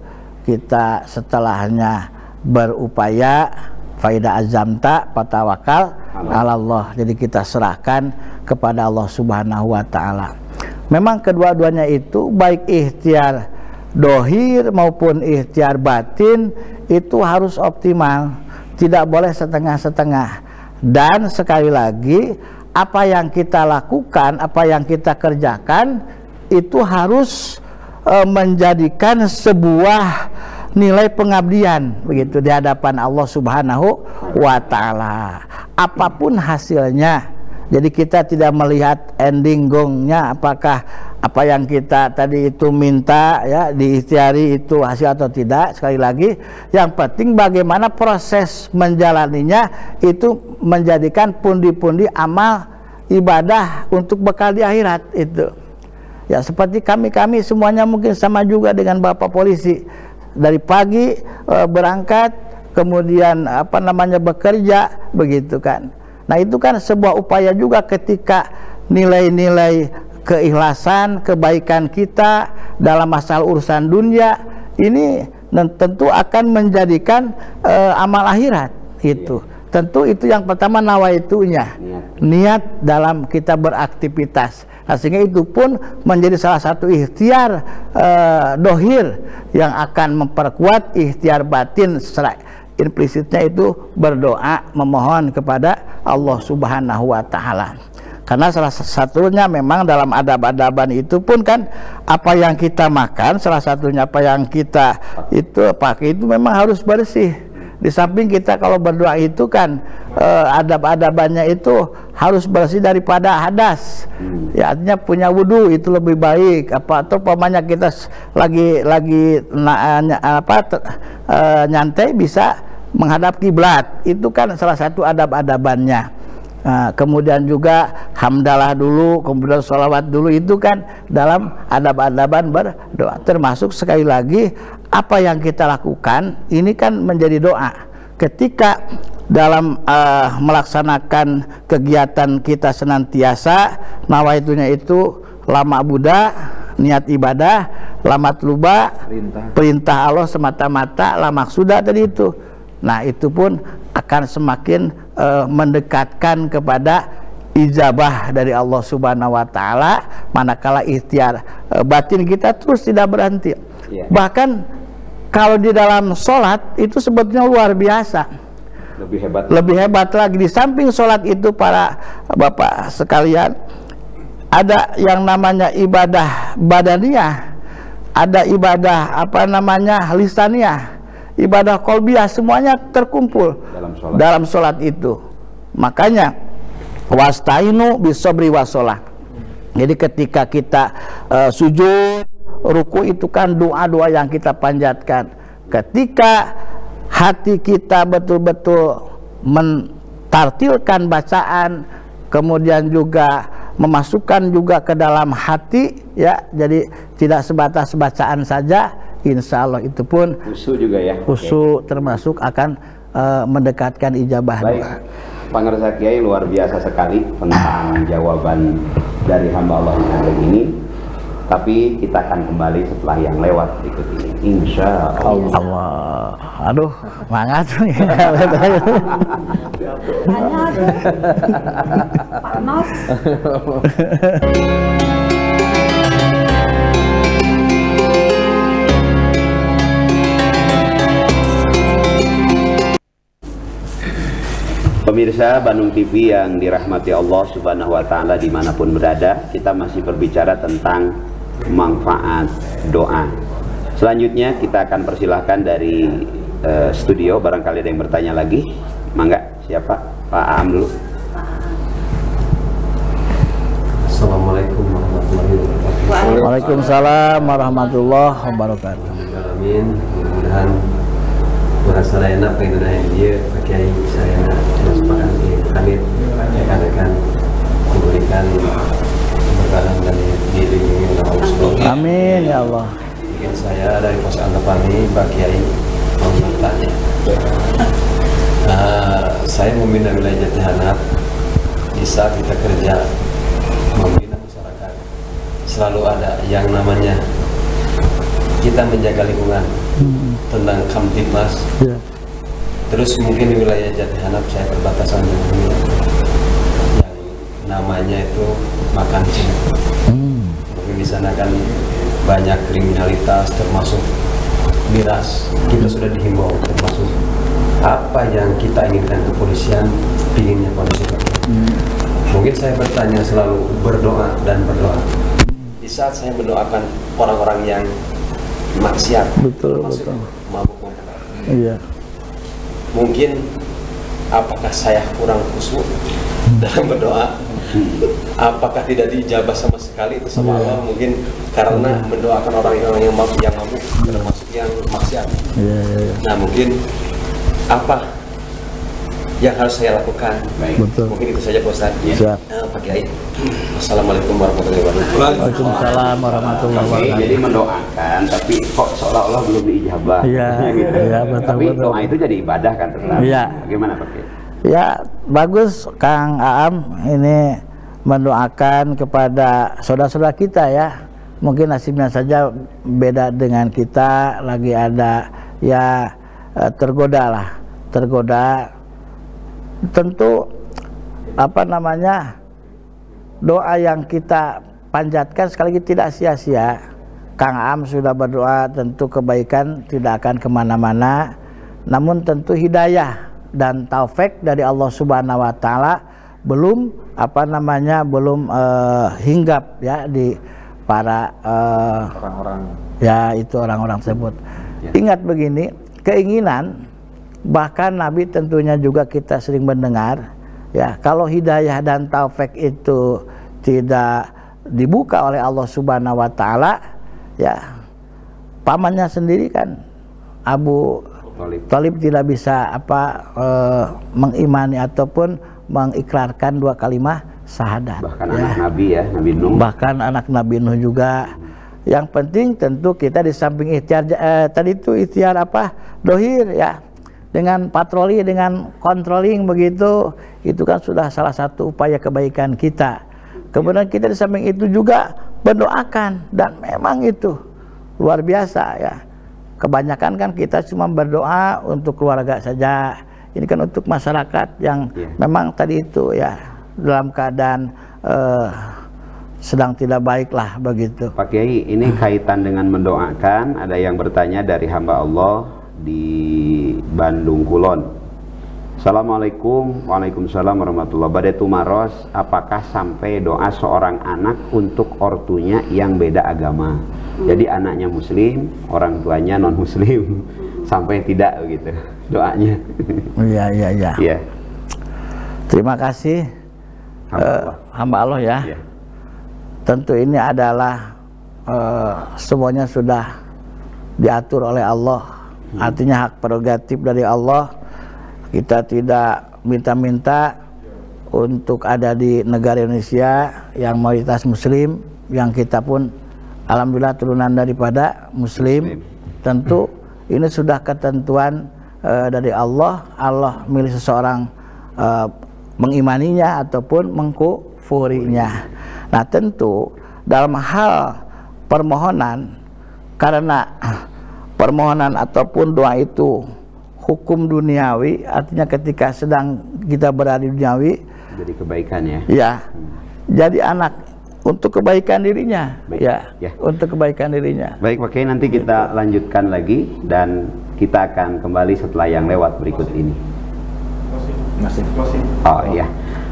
kita setelahnya berupaya, faida azamta patawakal Allah, jadi kita serahkan kepada Allah Subhanahu wa Ta'ala. Memang kedua-duanya itu, baik ikhtiar dohir maupun ikhtiar batin, itu harus optimal, tidak boleh setengah-setengah. Dan sekali lagi, apa yang kita lakukan, apa yang kita kerjakan, itu harus menjadikan sebuah nilai pengabdian, begitu, di hadapan Allah Subhanahu wa Ta'ala. Apapun hasilnya Jadi kita tidak melihat ending gongnya, apakah apa yang kita tadi itu minta ya diikhtiari itu hasil atau tidak. Sekali lagi, yang penting bagaimana proses menjalaninya itu menjadikan pundi-pundi amal ibadah untuk bekal di akhirat itu. Ya seperti kami semuanya mungkin sama juga dengan Bapak polisi. Dari pagi berangkat, kemudian bekerja begitu kan. Nah itu kan sebuah upaya juga ketika nilai-nilai keikhlasan, kebaikan kita dalam masalah urusan dunia ini tentu akan menjadikan amal akhirat itu. Tentu itu yang pertama nawaitunya, niat dalam kita beraktivitas. Nah, sehingga itu pun menjadi salah satu ikhtiar dohir yang akan memperkuat ikhtiar batin secara implisitnya itu berdoa memohon kepada Allah Subhanahu wa Ta'ala. Karena salah satunya memang dalam adab-adaban itu pun kan apa yang kita makan, salah satunya apa yang kita itu pakai itu memang harus bersih. Di samping kita kalau berdoa itu kan adab-adabannya itu harus bersih daripada hadas. Ya artinya punya wudu itu lebih baik. Atau pamannya kita lagi nyantai bisa menghadap kiblat. Itu kan salah satu adab-adabannya. Kemudian juga hamdalah dulu, kemudian sholawat dulu, itu kan dalam adab-adaban berdoa. Termasuk sekali lagi apa yang kita lakukan ini kan menjadi doa. Ketika dalam melaksanakan kegiatan kita senantiasa nawaitunya itu lama Buddha, niat ibadah, lama luba, perintah Allah semata-mata, lama sudah tadi itu. Nah itu pun akan semakin mendekatkan kepada ijabah dari Allah Subhanahu wa Ta'ala, manakala ikhtiar batin kita terus tidak berhenti. Bahkan kalau di dalam sholat itu sebetulnya luar biasa, lebih hebat lagi. Di samping sholat itu para bapak sekalian, ada yang namanya ibadah badaniyah, ada ibadah lisaniyah, ibadah kolbiah, semuanya terkumpul dalam sholat itu. Makanya wastainu bisobri wasolah. Jadi ketika kita sujud, ruku itu kan doa-doa yang kita panjatkan. Ketika hati kita betul-betul mentartilkan bacaan, kemudian juga memasukkan juga ke dalam hati ya, jadi tidak sebatas bacaan saja, insya Allah itu pun khusyuk juga ya. Khusyuk termasuk akan mendekatkan ijabah doa. Pangersa Kiai luar biasa sekali tentang jawaban dari hamba Allah yang hari ini. Tapi kita akan kembali setelah yang lewat berikut ini, insya Allah. Aduh, semangat panas. Pemirsa Bandung TV yang dirahmati Allah Subhanahu wa Ta'ala dimanapun berada, kita masih berbicara tentang manfaat doa. Selanjutnya kita akan persilahkan dari studio, barangkali ada yang bertanya lagi. Mangga, siapa? Pak Aam dulu. Assalamualaikum warahmatullahi wabarakatuh. Waalaikumsalam warahmatullahi wabarakatuh. Amin. Mudah-mudahan merasa enak pengen dia pakai saya terus makan di kanit rekan-rekan memberikan berkahan dan dilindungi oleh Allah. Amin ya Allah. Mungkin saya dari Pos Antapani Pak Kiai mau bertanya. Saya membina wilayah Jatihanap. Di saat kita kerja membina masyarakat, selalu ada yang namanya kita menjaga lingkungan, tentang Kamtibmas. Terus mungkin di wilayah Jatihanap saya perbatasan dengan yang namanya itu makan cina. Mungkin di sana kan banyak kriminalitas termasuk miras. Kita sudah dihimbau termasuk apa yang kita inginkan kepolisian pinginnya kondisi. Mungkin saya bertanya selalu berdoa dan berdoa. Di saat saya mendoakan orang-orang yang maksiat, betul. mabuk. Iya. Mungkin apakah saya kurang khusyuk dalam berdoa apakah tidak diijabah sama sekali itu sama Allah, mungkin karena mendoakan orang-orang yang mabuk termasuk yang maksiat. Nah mungkin apa yang harus saya lakukan? Baik. Betul. Mungkin itu saja Pak Ustaz. Siap. Pak Kiai. Assalamualaikum warahmatullahi wabarakatuh. Waalaikumsalam warahmatullahi Oke, wabarakatuh. jadi mendoakan tapi kok seolah-olah belum diijabah. Iya, gitu. iya, betul, Tapi betul. doa itu jadi ibadah kan tetap. Iya. Bagaimana Pak Kiai? Ya, bagus Kang Aam ini mendoakan kepada saudara-saudara kita ya. Mungkin nasibnya saja beda dengan kita, lagi ada ya tergoda. Tentu doa yang kita panjatkan sekali lagi tidak sia-sia. Kang Aam sudah berdoa, tentu kebaikan tidak akan kemana-mana, namun tentu hidayah dan taufik dari Allah Subhanahu wa Ta'ala belum hinggap ya di para Orang-orang ya itu orang-orang tersebut. Ingat begini, keinginan, bahkan Nabi tentunya juga kita sering mendengar ya, kalau hidayah dan taufik itu tidak dibuka oleh Allah Subhanahu wa Ta'ala ya, pamannya sendiri kan Abu Thalib tidak bisa mengimani ataupun mengikrarkan dua kalimat syahadat. Bahkan ya. anak Nabi ya, Nabi Nuh. Bahkan anak Nabi Nuh juga. Yang penting tentu kita di samping ikhtiar tadi itu ikhtiar dohir ya, dengan patroli, dengan controlling begitu, itu kan sudah salah satu upaya kebaikan kita. Kemudian kita di samping itu juga berdoakan, dan memang itu luar biasa ya. Kebanyakan kan kita cuma berdoa untuk keluarga saja. Ini kan untuk masyarakat yang memang tadi itu ya dalam keadaan sedang tidak baik lah begitu. Pak Kiai, ini kaitan dengan mendoakan. Ada yang bertanya dari hamba Allah di Bandung Kulon. Assalamualaikum. Waalaikumsalam warahmatullahi wabarakatuh. Maros, apakah sampai doa seorang anak untuk ortunya yang beda agama? Jadi anaknya muslim, orang tuanya non muslim, sampai tidak begitu doanya? Iya. Terima kasih hamba Allah ya. Tentu ini adalah semuanya sudah diatur oleh Allah. Artinya hak prerogatif dari Allah. Kita tidak minta-minta untuk ada di negara Indonesia yang mayoritas muslim, yang kita pun alhamdulillah turunan daripada muslim. Tentu ini sudah ketentuan dari Allah. Allah milih seseorang mengimaninya ataupun mengkufurinya. Nah tentu dalam hal permohonan, karena permohonan ataupun doa itu hukum duniawi, artinya ketika sedang kita berada di duniawi, jadi kebaikan ya. Ya, jadi anak untuk kebaikan dirinya. Baik. Ya, untuk kebaikan dirinya. Baik Pak Kiai, nanti kita lanjutkan lagi dan kita akan kembali setelah yang lewat berikut ini. Oh iya.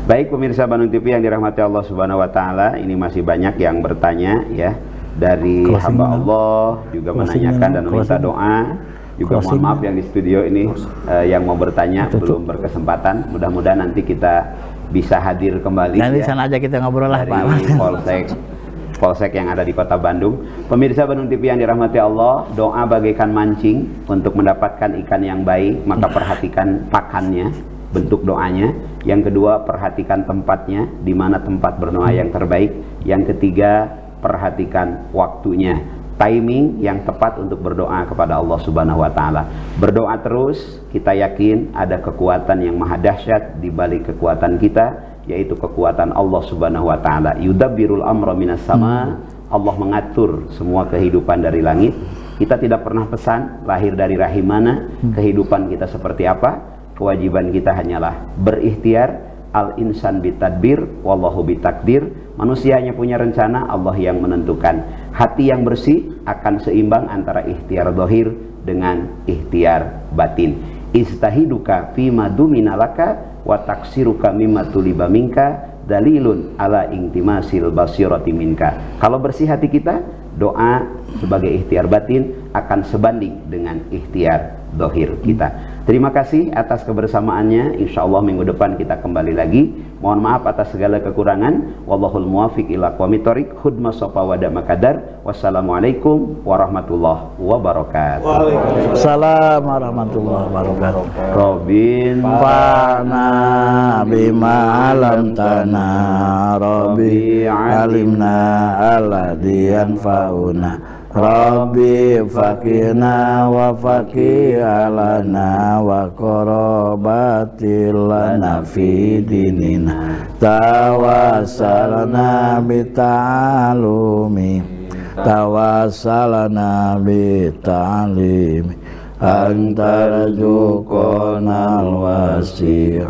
Baik pemirsa Bandung TV yang dirahmati Allah Subhanahu wa Ta'ala, ini masih banyak yang bertanya ya, dari hamba Allah juga menanyakan dan meminta doa. Juga mohon maaf yang di studio ini yang mau bertanya belum berkesempatan. Mudah-mudahan nanti kita bisa hadir kembali. Nanti ya, sana aja kita ngobrol lah Pak. Polsek yang ada di Kota Bandung. Pemirsa Bandung TV yang dirahmati Allah, doa bagaikan mancing untuk mendapatkan ikan yang baik, maka perhatikan pakannya, bentuk doanya. Yang kedua, perhatikan tempatnya, di mana tempat berdoa yang terbaik. Yang ketiga, perhatikan waktunya, timing yang tepat untuk berdoa kepada Allah Subhanahu wa Ta'ala. Berdoa terus, kita yakin ada kekuatan yang maha dahsyat di balik kekuatan kita, yaitu kekuatan Allah Subhanahu wa Ta'ala. Yudabbirul amra minas sama. Allah mengatur semua kehidupan dari langit. Kita tidak pernah pesan lahir dari rahim mana, kehidupan kita seperti apa. Kewajiban kita hanyalah berikhtiar. Al-insan bitadbir, wallahu bitakdir. Manusia hanya punya rencana, Allah yang menentukan. Hati yang bersih akan seimbang antara ikhtiar zahir dengan ikhtiar batin. Istahiduka fima duminalaka wa taksiruka mimma tuliba minka dalilun ala intimasil basirati minka. Kalau bersih hati kita, doa sebagai ikhtiar batin akan sebanding dengan ikhtiar zahir kita. Terima kasih atas kebersamaannya. Insya Allah minggu depan kita kembali lagi. Mohon maaf atas segala kekurangan. Wallahul muwafiq ila aqwamit thoriq. Hudma sofa wa dama kadar. Wassalamualaikum warahmatullahi wabarakatuh. Waalaikumsalam warahmatullahi wabarakatuh. Robin Fa'na bima alam tana Rabbi alimna alladhi yanfa'una Rabbi fakina wa fakiyalana wa korobatilana fi dinina tawassalana bita'alumi tawassalana bita'alimi antara jukonal wasi'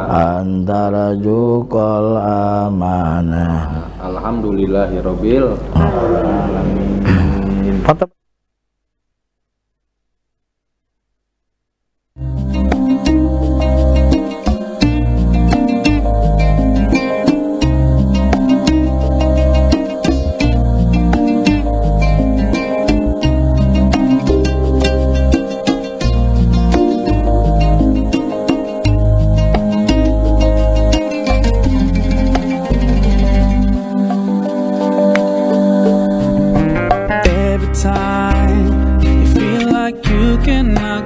antara jukol amanah. Alhamdulillahirabbil alamin. Time you feel like you cannot